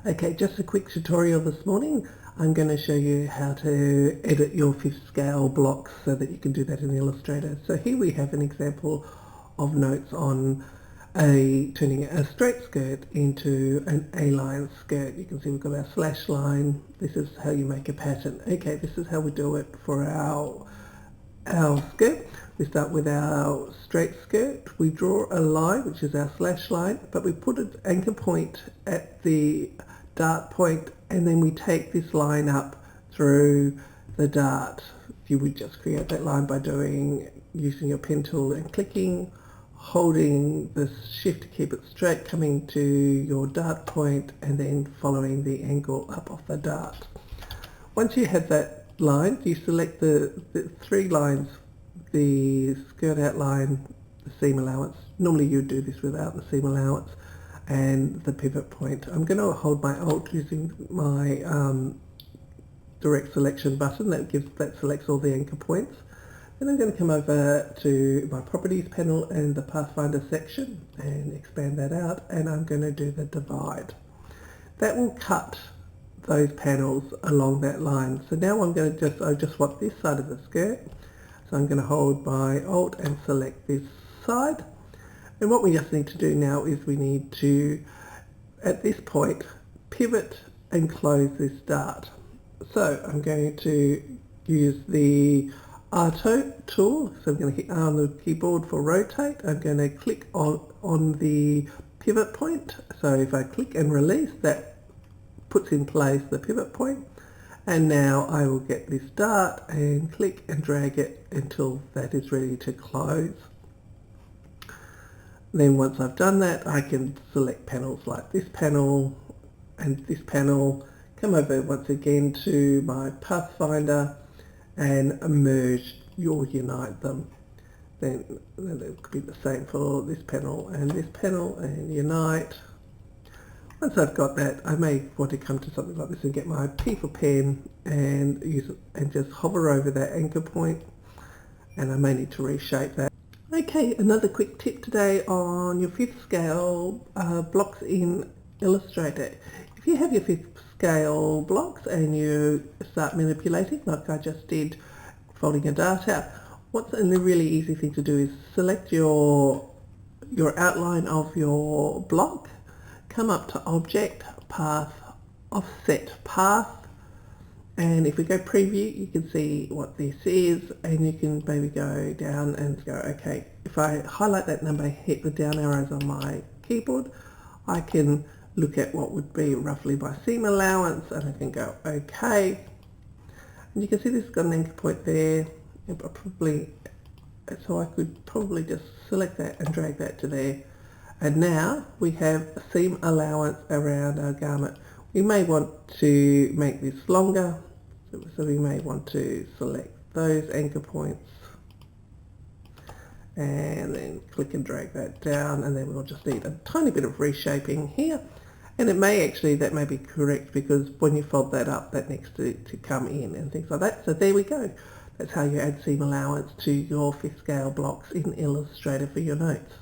Okay, just a quick tutorial this morning. I'm going to show you how to edit your 5th scale blocks so that you can do that in Illustrator. So here we have an example of notes on turning a straight skirt into an A-line skirt. You can see we've got our slash line. This is how you make a pattern. Okay, this is how we do it for our skirt. We start with our straight skirt. We draw a line, which is our slash line, but we put an anchor point at the dart point, and then we take this line up through the dart. You would just create that line by using your pen tool and clicking, holding the shift to keep it straight, coming to your dart point, and then following the angle up off the dart. Once you have that line, you select the 3 lines, the skirt outline, the seam allowance. Normally you would do this without the seam allowance, and the pivot point. I'm going to hold my Alt using my direct selection button that selects all the anchor points. Then I'm going to come over to my properties panel and the Pathfinder section and expand that out, and I'm going to do the divide. That will cut those panels along that line. So now I'm going to I just want this side of the skirt, so I'm going to hold my Alt and select this side. And what we just need to do now is we need to, at this point, pivot and close this dart. So I'm going to use the R tool, so I'm going to hit R on the keyboard for rotate. I'm going to click on the pivot point. So if I click and release, that puts in place the pivot point. And now I will get this dart and click and drag it until that is ready to close. Then once I've done that, I can select panels like this panel and this panel, come over once again to my Pathfinder and merge or unite them. Then it could be the same for this panel and unite. Once I've got that, I may want to come to something like this and get my P for pen and use it and just hover over that anchor point, and I may need to reshape that. Okay, another quick tip today on your 5th scale blocks in Illustrator. If you have your 5th scale blocks and you start manipulating, like I just did, folding a dart out, what's a really easy thing to do is select your outline of your block, come up to Object, Path, Offset Path, and if we go preview, you can see what this is, and you can maybe go down and go, okay, if I highlight that number, hit the down arrows on my keyboard, I can look at what would be roughly my seam allowance, and I can go okay. And you can see this has got an anchor point there, so I could probably just select that and drag that to there. And now we have a seam allowance around our garment. We may want to make this longer, so we may want to select those anchor points and then click and drag that down, and then we'll just need a tiny bit of reshaping here. And it may actually, that may be correct, because when you fold that up, that needs to come in and things like that. So there we go. That's how you add seam allowance to your 5th scale blocks in Illustrator for your notes.